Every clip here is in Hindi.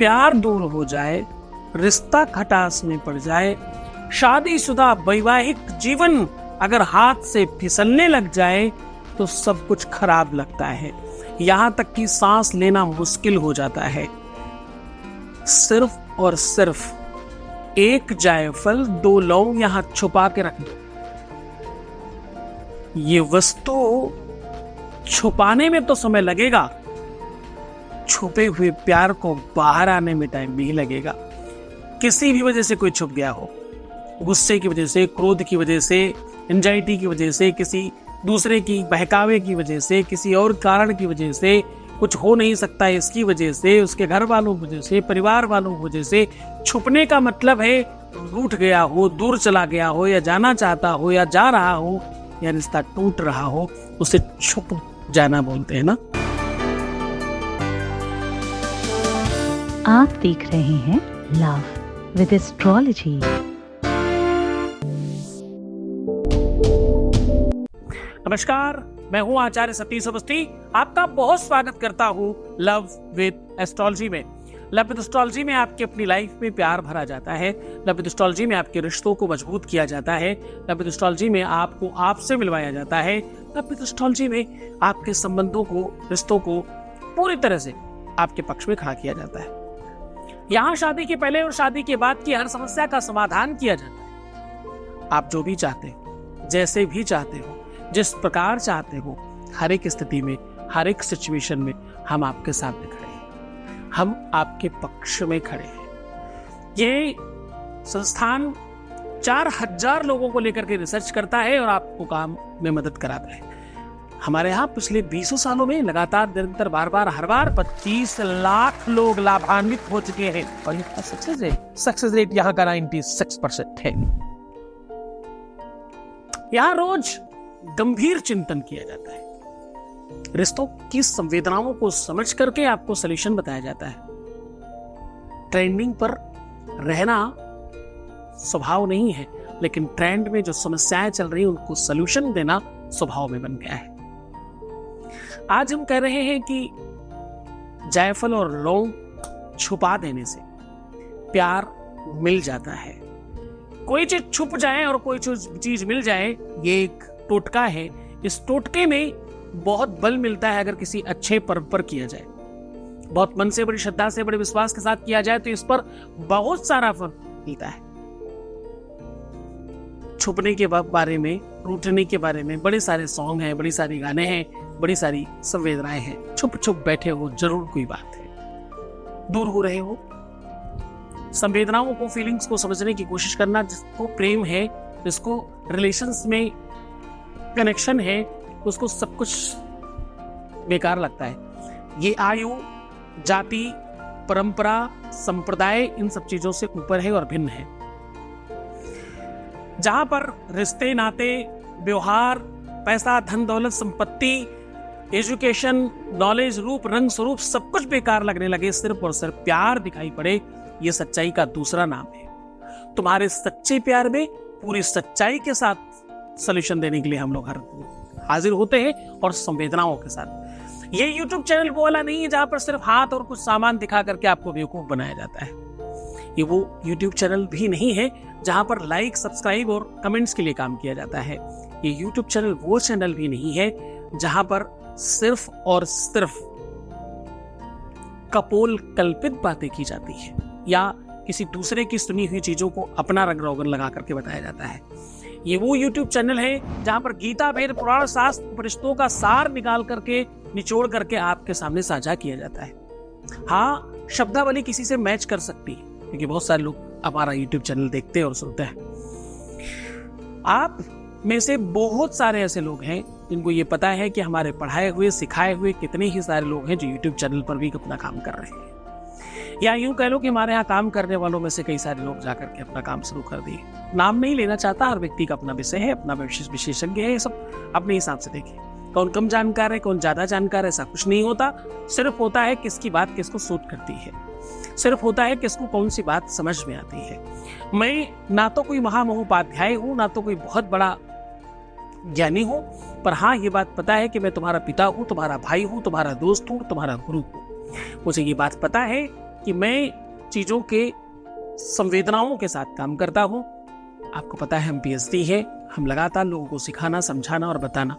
प्यार दूर हो जाए, रिश्ता खटास में पड़ जाए, शादीशुदा वैवाहिक जीवन अगर हाथ से फिसलने लग जाए तो सब कुछ खराब लगता है। यहां तक कि सांस लेना मुश्किल हो जाता है। सिर्फ और सिर्फ एक जायफल, 2 लौंग यहां छुपा के रख दो। ये वस्तु छुपाने में तो समय लगेगा, छुपे हुए प्यार को बाहर आने में टाइम भी लगेगा। किसी भी वजह से कोई छुप गया हो, गुस्से की वजह से, क्रोध की वजह से, एंजाइटी की वजह से, किसी दूसरे की बहकावे की वजह से, किसी और कारण की वजह से, कुछ हो नहीं सकता है इसकी वजह से, उसके घर वालों की वजह से, परिवार वालों की वजह से। छुपने का मतलब है रूठ गया हो, दूर चला गया हो, या जाना चाहता हो, या जा रहा हो, या रिश्ता टूट रहा हो, उसे छुप जाना बोलते हैं ना। आप देख रहे हैं लव विद एस्ट्रोलॉजी। नमस्कार, मैं हूं आचार्य सतीश अवस्थी। आपका बहुत स्वागत करता हूं लव विद एस्ट्रोलॉजी में। लव विद एस्ट्रोलॉजी में आपके अपनी लाइफ में प्यार भरा जाता है। लव विद एस्ट्रोलॉजी में आपके रिश्तों को मजबूत किया जाता है। लव विद एस्ट्रोलॉजी में आपको आपसे मिलवाया जाता है। लव विद एस्ट्रोलॉजी में आपके संबंधों को, रिश्तों को पूरी तरह से आपके पक्ष में खड़ा किया जाता है। यहाँ शादी के पहले और शादी के बाद की हर समस्या का समाधान किया जाता है। आप जो भी चाहते हो, जैसे भी चाहते हो, जिस प्रकार चाहते हो, हर एक स्थिति में, हर एक सिचुएशन में हम आपके सामने खड़े हैं, हम आपके पक्ष में खड़े हैं। ये संस्थान 4000 लोगों को लेकर के रिसर्च करता है और आपको काम में मदद कराता है। हमारे यहाँ पिछले 20 सालों में लगातार निरंतर बार हर बार 25 लाख लोग लाभान्वित हो चुके हैं और ये सक्सेस रेट यहाँ का 96% है। यहाँ रोज गंभीर चिंतन किया जाता है। रिश्तों की संवेदनाओं को समझ करके आपको सलूशन बताया जाता है। ट्रेंडिंग पर रहना स्वभाव नहीं है, लेकिन ट्रेंड में जो समस्याएं चल रही हैं उनको सलूशन देना स्वभाव में बन गया है। आज हम कह रहे हैं कि जायफल और लौंग छुपा देने से प्यार मिल जाता है। कोई चीज छुप जाए और कोई चीज मिल जाए, ये एक टोटका है। इस टोटके में बहुत बल मिलता है अगर किसी अच्छे पर्व पर किया जाए, बहुत मन से, बड़ी श्रद्धा से, बड़े विश्वास के साथ किया जाए तो इस पर बहुत सारा फल मिलता है। छुपने के बारे में, रूठने के बारे में बड़े सारे सॉन्ग हैं, बड़ी सारी गाने हैं, बड़ी सारी संवेदनाएं हैं। छुप छुप बैठे हो, जरूर कोई बात है। दूर हो रहे हो, संवेदनाओं को, फीलिंग्स को समझने की कोशिश करना। जिसको प्रेम है, जिसको रिलेशंस में कनेक्शन है, उसको सब कुछ बेकार लगता है। ये आयु, जाति, परंपरा, संप्रदाय, इन सब चीजों से ऊपर है और भिन्न है। जहां पर रिश्ते, नाते, व्यवहार, पैसा, धन दौलत, संपत्ति, एजुकेशन, नॉलेज, रूप, रंग, स्वरूप सब कुछ बेकार लगने लगे, सिर्फ और सिर्फ प्यार दिखाई पड़े, ये सच्चाई का दूसरा नाम है। तुम्हारे सच्चे प्यार में पूरी सच्चाई के साथ सॉल्यूशन देने के लिए हम लोग हाजिर होते हैं और संवेदनाओं के साथ। ये YouTube चैनल वो वाला नहीं है जहां पर सिर्फ हाथ और कुछ सामान दिखा करके आपको बेवकूफ बनाया जाता है। ये वो YouTube चैनल भी नहीं है जहां पर लाइक, सब्सक्राइब और कमेंट्स के लिए काम किया जाता है। ये YouTube चैनल वो चैनल भी नहीं है जहां पर सिर्फ और सिर्फ कपोल कल्पित बातें की जाती है या किसी दूसरे की सुनी हुई चीजों को अपना रंग रोगन लगा करके बताया जाता है। ये वो YouTube चैनल है जहां पर गीता, वेद, पुराण, शास्त्र, उपनिषदों का सार निकाल करके, निचोड़ करके आपके सामने साझा किया जाता है। हाँ, शब्दावली किसी से मैच कर सकती है क्योंकि बहुत सारे लोग हमारा YouTube चैनल देखते हैं और सुनते हैं। आप में से बहुत सारे ऐसे लोग हैं जिनको ये पता है कि हमारे पढ़ाए हुए, सिखाए हुए कितने ही सारे लोग हैं जो YouTube चैनल पर भी अपना काम कर रहे हैं। या यूं कह लो कि हमारे यहाँ काम करने वालों में से कई सारे लोग जाकर के अपना काम शुरू कर दिए। नाम नहीं लेना चाहता, हर व्यक्ति का अपना विषय है, अपना विशेषज्ञ है, ये सब अपने हिसाब से देखें। कौन कम जानकार है, कौन ज्यादा जानकार है, ऐसा कुछ नहीं होता। सिर्फ होता है किसकी बात किसको सूट करती है, सिर्फ होता है किसको कौन सी बात समझ में आती है। मैं ना तो कोई महामहोपाध्याय हूं, ना तो कोई बहुत बड़ा ज्ञानी हूं, पर हाँ ये बात पता है कि मैं तुम्हारा पिता हूं, तुम्हारा भाई हूं, तुम्हारा दोस्त हूं, तुम्हारा गुरु हूं। मुझे ये बात पता है कि मैं चीजों के संवेदनाओं के साथ काम करता हूं। आपको पता है हम पीएचडी है, हम लगातार लोगों को सिखाना, समझाना और बताना।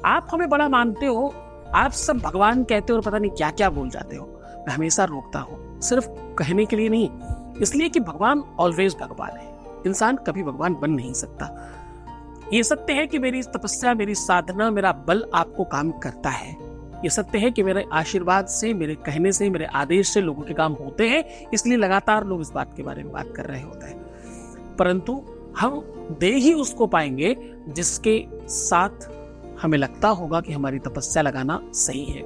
आप हमें बड़ा मानते हो, आप सब भगवान कहते हो और पता नहीं क्या क्या बोल जाते हो। मैं हमेशा रोकता हूं, सिर्फ कहने के लिए नहीं, इसलिए कि भगवान ऑलवेज भगवान है, इंसान कभी भगवान बन नहीं सकता। ये सत्य है कि मेरी तपस्या, मेरी साधना, मेरा बल आपको काम करता है। ये सत्य है कि मेरे आशीर्वाद से, मेरे कहने से, मेरे आदेश से लोगों के काम होते हैं, इसलिए लगातार लोग इस बात के बारे में बात कर रहे होते हैं। परंतु हम दे ही उसको पाएंगे जिसके साथ हमें लगता होगा कि हमारी तपस्या लगाना सही है।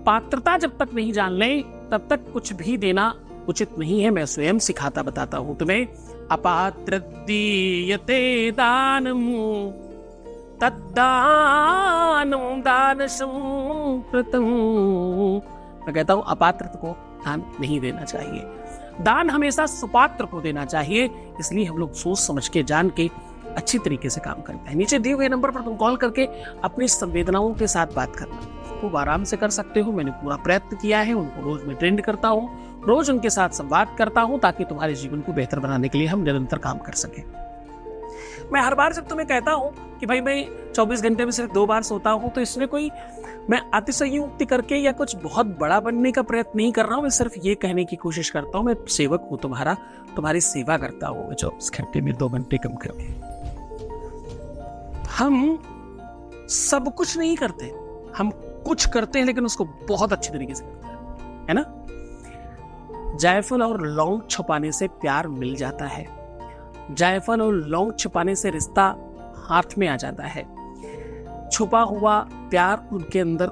पात्रता जब तक नहीं जान ले तब तक कुछ भी देना उचित नहीं है। मैं स्वयं सिखाता बताता हूं तुम्हें। अपात्र दीयते दानम तद्दानम दानशं प्रतम। मैं कहता हूं अपात्र को दान नहीं देना चाहिए, दान हमेशा सुपात्र को देना चाहिए। इसलिए हम लोग सोच समझ के, जान के, अच्छी तरीके से काम करते हैं। नीचे दिए हुए नंबर पर तुम कॉल करके अपनी संवेदनाओं के साथ बात करना खूब आराम से कर सकते हो। मैंने पूरा प्रयत्न किया है, उनको रोज मैं ट्रेंड करता हूँ, रोज उनके साथ संवाद करता हूँ, ताकि तुम्हारे जीवन को बेहतर बनाने के लिए हम निरंतर काम कर सके। मैं हर बार जब तुम्हें कहता हूँ कि भाई मैं 24 घंटे में सिर्फ 2 बार सोता हूँ, तो इसमें कोई मैं अतिशयोक्ति करके या कुछ बहुत बड़ा बनने का प्रयत्न नहीं कर रहा हूँ। मैं सिर्फ ये कहने की कोशिश करता हूँ, मैं सेवक हूँ तुम्हारा, तुम्हारी सेवा करता हूँ मैं 24 घंटे में 2 घंटे कम करके। हम सब कुछ नहीं करते, हम कुछ करते हैं, लेकिन उसको बहुत अच्छी तरीके से करते हैं, है ना। जायफल और लौंग छुपाने से प्यार मिल जाता है, जायफल और लौंग छुपाने से रिश्ता हाथ में आ जाता है, छुपा हुआ प्यार उनके अंदर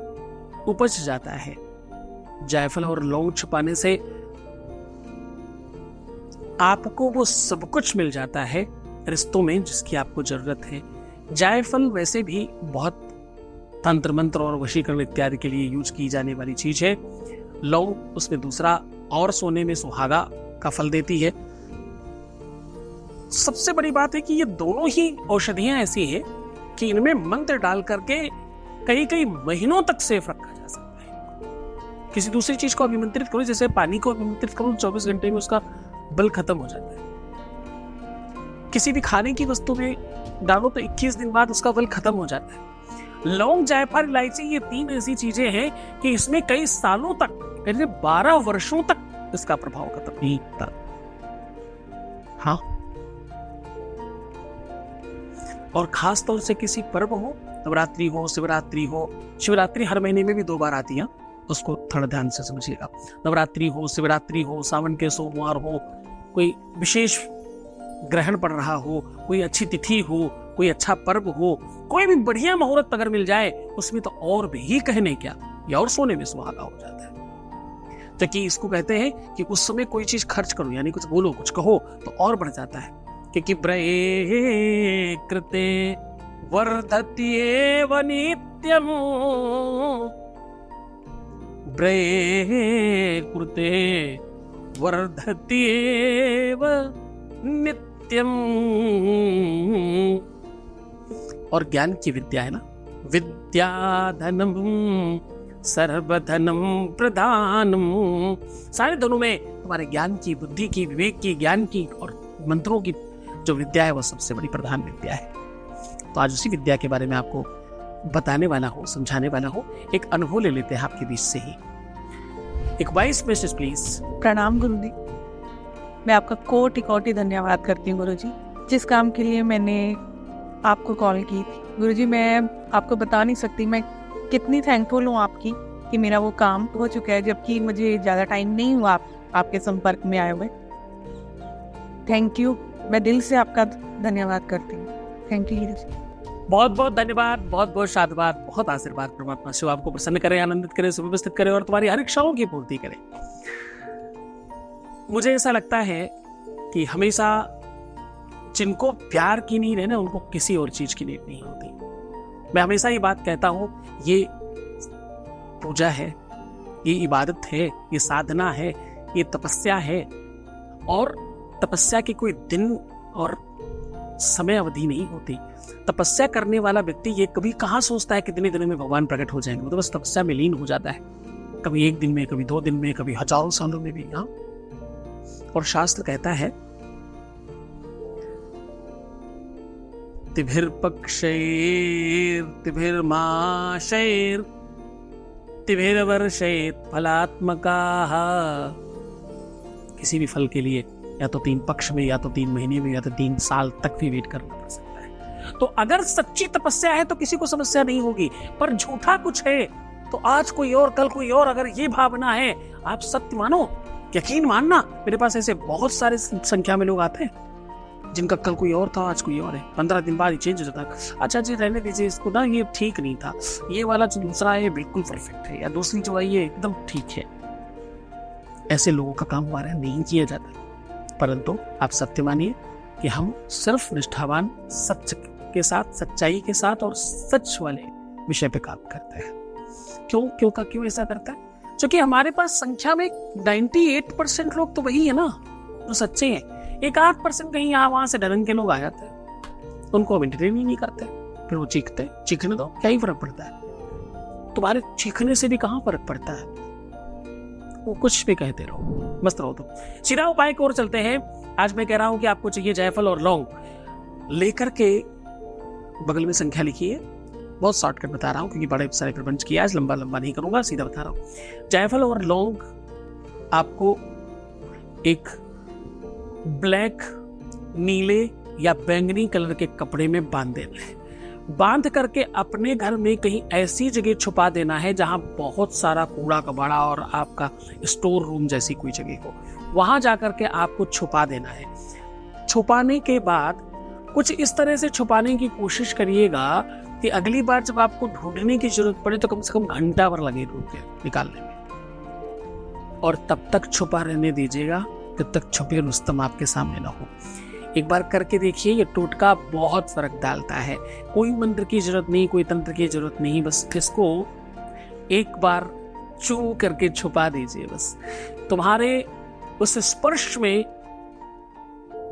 उपज जाता है। जायफल और लौंग छुपाने से आपको वो सब कुछ मिल जाता है रिश्तों में जिसकी आपको जरूरत है। जायफल वैसे भी बहुत तंत्र मंत्र और वशीकरण इत्यादि के लिए यूज की जाने वाली चीज है। लौंग उसमें दूसरा और सोने में सुहागा का फल देती है। सबसे बड़ी बात है कि ये दोनों ही औषधियां ऐसी है कि इनमें मंत्र डाल करके कई कई महीनों तक सेफ रखा जा सकता है। किसी दूसरी चीज को अभिमंत्रित करो, जैसे पानी को अभिमंत्रित करो, 24 घंटे में उसका बल खत्म हो जाता है। किसी भी खाने की वस्तु में डालो तो 21 दिन बाद उसका बल खत्म हो जाता है। लौंग, जायफल, इलायची, ये 3 ऐसी चीजें हैं कि इसमें कई सालों तक, करीब 12 वर्षों तक इसका प्रभाव खत्म नहीं होता। हाँ, और खास तौर से किसी पर्व हो, नवरात्रि हो, शिवरात्रि हो, शिवरात्रि हर महीने में भी 2 बार आती है, उसको थोड़ा ध्यान से समझिएगा। नवरात्रि हो, शिवरात्रि हो, सावन के सोमवार हो, कोई विशेष ग्रहण पड़ रहा हो, कोई अच्छी तिथि हो, कोई अच्छा पर्व हो, कोई भी बढ़िया मुहूर्त अगर मिल जाए, उसमें तो और भी कहने क्या, या और सोने में सुहागा हो जाता है। तो कि इसको कहते हैं कि उस समय कोई चीज खर्च करो, यानी कुछ बोलो, कुछ कहो, तो और बढ़ जाता है। क्योंकि ब्रये कृते वर्धत्येव नित्यम, ब्रये कृते वर्धत्येव नित्यम। और ज्ञान की विद्या है ना, विद्या धनम सर्वधनम प्रधानम। सारे धनों में तुम्हारे ज्ञान की, बुद्धि की, विवेक की, ज्ञान की और मंत्रों की जो विद्या है वो सबसे बड़ी प्रधान विद्या है। तो आज उसी विद्या के बारे में आपको बताने वाला हो, समझाने वाला हो। एक अनुभव ले लेते हैं आपके बीच से ही। एक वॉइस मैसेज प्लीज। प्रणाम गुरुजी, मैं आपका कोटि कोटि धन्यवाद करती हूँ गुरुजी, जिस काम के लिए मैंने आपको कॉल की थी। गुरुजी, मैं आपको बता नहीं सकती मैं कितनी थैंकफुल हूँ आपकी कि मेरा वो काम हो चुका है, जबकि मुझे ज़्यादा टाइम नहीं हुआ आपके संपर्क में आए हुए। थैंक यू, मैं दिल से आपका धन्यवाद करती हूँ। थैंक यू गुरुजी। बहुत बहुत धन्यवाद, बहुत बहुत साधुवाद, बहुत आशीर्वाद। परमात्मा शिव आपको प्रसन्न करे, आनंदित करे, सुव्यवस्थित करे और तुम्हारी हर इच्छाओं की पूर्ति करे। मुझे ऐसा लगता है कि हमेशा जिनको प्यार की नीड है ना, उनको किसी और चीज की नीड नहीं होती। मैं हमेशा ये बात कहता हूं, ये पूजा है, ये इबादत है, ये साधना है, ये तपस्या है। और तपस्या की कोई दिन और समय अवधि नहीं होती। तपस्या करने वाला व्यक्ति ये कभी कहाँ सोचता है कि कितने दिनों में भगवान प्रकट हो जाएंगे। वो तो बस तपस्या में लीन हो जाता है। कभी 1 दिन में, कभी 2 दिन में, कभी हजारों सालों में भी। हाँ, और शास्त्र कहता है तिभिर्पक्षैर्तिभिर्माशैर् तिभिर्वर्षैर् फलात्मकाः। किसी भी फल के लिए या तो 3 पक्ष में, या तो 3 महीने में, या तो 3 साल तक भी वेट करना पड़ सकता है। तो अगर सच्ची तपस्या है तो किसी को समस्या नहीं होगी, पर झूठा कुछ है तो आज कोई और कल कोई और, अगर ये भावना है, आप सत्य मानो, यकीन मानना। मेरे पास ऐसे बहुत सारे संख्या में लोग आते हैं जिनका कल कोई और था, आज कोई और है, 15 दिन बाद ही चेंज हो जाता है। अच्छा जी रहने दीजिए इसको ना, ये ठीक नहीं था, ये वाला जो दूसरा है बिल्कुल परफेक्ट है, या दूसरी जो है ये एकदम ठीक है। ऐसे लोगों का काम हमारे यहाँ नहीं किया जाता, परंतु आप सत्य मानिए कि हम सिर्फ निष्ठावान, सच के साथ, सच्चाई के साथ और सच वाले विषय पे काम करते हैं। क्यों ऐसा करता है? क्योंकि हमारे पास संख्या में 98% लोग तो वही है ना जो सच्चे हैं। 1-8% कहीं यहाँ वहां से ढरंग के लोग आ जाते हैं, उनको हम एंटरटेन ही नहीं करते, फिर वो चीखते हैं। चीखने दो, क्या ही फर्क पड़ता है? तुम्हारे चीखने से भी कहाँ फर्क पड़ता है? वो कुछ भी कहते रहो, मस्त रहो। तो सीधा उपाय की ओर चलते हैं। आज मैं कह रहा हूं कि आपको चाहिए जायफल और लौंग, लेकर के बगल में संख्या लिखिए। बहुत शॉर्टकट बता रहा हूं क्योंकि बड़े सारे प्रपंच किया, आज लंबा नहीं करूंगा, सीधा बता रहा हूं। जायफल और लौंग आपको एक ब्लैक, नीले या बैंगनी कलर के कपड़े में बांध देना है। बांध करके अपने घर में कहीं ऐसी जगह छुपा देना है जहां बहुत सारा कूड़ा कबाड़ा और आपका स्टोर रूम जैसी कोई जगह हो, वहां जाकर के आपको छुपा देना है। छुपाने के बाद कुछ इस तरह से छुपाने की कोशिश करिएगा कि अगली बार जब आपको ढूंढने की जरूरत पड़े तो कम से कम घंटा भर लगे ढूंढ निकालने में, और तब तक छुपा रहने दीजिएगा जब तक छुपे रुस्तम आपके सामने ना हो। एक बार करके देखिए, ये टोटका बहुत फर्क डालता है। कोई मंत्र की जरूरत नहीं, कोई तंत्र की जरूरत नहीं, बस इसको एक बार चू करके छुपा दीजिए। बस तुम्हारे उस स्पर्श में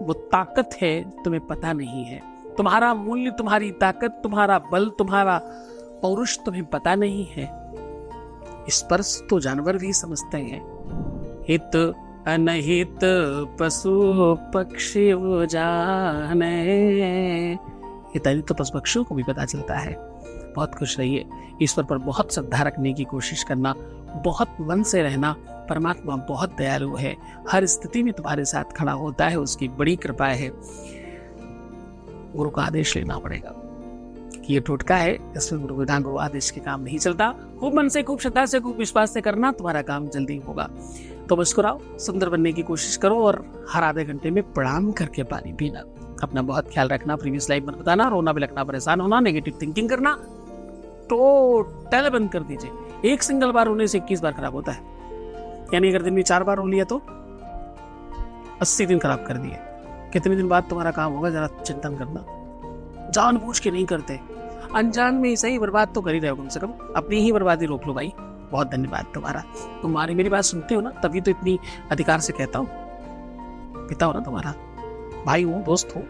वो ताकत है तुम्हें पता नहीं है। तुम्हारा मूल्य, तुम्हारी ताकत, तुम्हारा बल, तुम्हारा पौरुष तुम्हें पता नहीं है। स्पर्श तो जानवर भी समझते हैं। हित अनहित पशु पक्षी जाने, हितहित तो पशु पक्षियों को भी पता चलता है। बहुत खुश रहिए, ईश्वर पर बहुत श्रद्धा रखने की कोशिश करना, बहुत मन से रहना। परमात्मा बहुत दयालु है, हर स्थिति में तुम्हारे साथ खड़ा होता है, उसकी बड़ी कृपा है। गुरु का आदेश लेना पड़ेगा कि ये टोटका है, इसमें गुरु विधान गुरु आदेश के काम नहीं चलता। खूब मन से, खूब श्रद्धा से, खूब विश्वास से करना, तुम्हारा काम जल्दी होगा। तो मुस्कुराओ, सुंदर बनने की कोशिश करो और हर आधे घंटे में प्रणाम करके पानी पीना। अपना बहुत ख्याल रखना, प्रीवियस लाइफ मत बताना, रोना बिलखना, परेशान होना, नेगेटिव थिंकिंग करना टोटल बंद कर दीजिए। एक सिंगल बार रोने से 21 बार खराब होता है, यानी अगर दिन में 4 बार रो लिया तो 80 दिन खराब कर दिए। कितने दिन बाद तुम्हारा काम होगा, जरा चिंतन करना। जानबूझ के नहीं करते, अनजान में सही बर्बाद तो कर ही रहे हो, कम से कम अपनी ही बर्बादी रोक लो भाई। बहुत धन्यवाद तुम्हारा, तुम्हारी मेरी बात सुनते हो ना, तभी तो इतनी अधिकार से कहता हूँ। पिता हो ना तुम्हारा, भाई हो, दोस्त हो,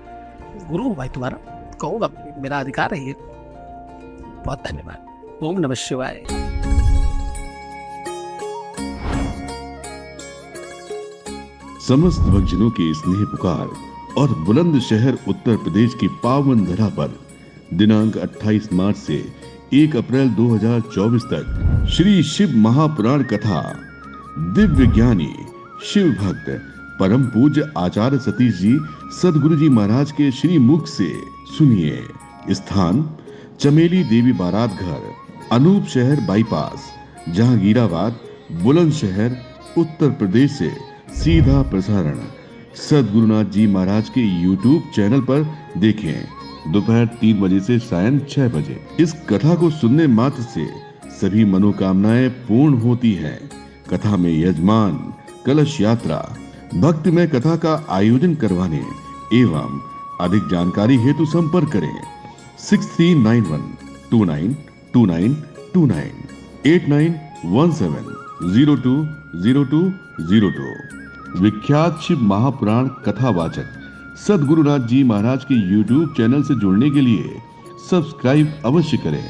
गुरु हो भाई तुम्हारा, कहूँगा मेरा अधिकार है ये। बहुत धन्यवाद। ओम नमः शिवाय। समस्त भक्तजनों की स्नेह पुकार और बुलंदशहर उत्तर प्रदेश की पावन धरा पर दिनांक 28 मार्च से 1 अप्रैल 2024 तक श्री शिव महापुराण कथा दिव्य ज्ञानी शिव भक्त परम पूज्य आचार्य सतीश जी सदगुरु जी महाराज के श्री मुख से सुनिए। स्थान चमेली देवी बारात घर, अनूप शहर बाईपास, जहांगीराबाद, बुलंदशहर उत्तर प्रदेश से सीधा प्रसारण सदगुरुनाथ जी महाराज के YouTube चैनल पर देखें। दोपहर 3 बजे से सायं 6 बजे। इस कथा को सुनने मात्र से सभी मनोकामनाएं पूर्ण होती हैं। कथा में यजमान, कलश यात्रा, भक्तिमय कथा का आयोजन करवाने एवं अधिक जानकारी हेतु संपर्क करें 6391292929 8917020202। विख्यात शिव महापुराण कथावाचक सदगुरुनाथ जी महाराज के YouTube चैनल से जुड़ने के लिए सब्सक्राइब अवश्य करें।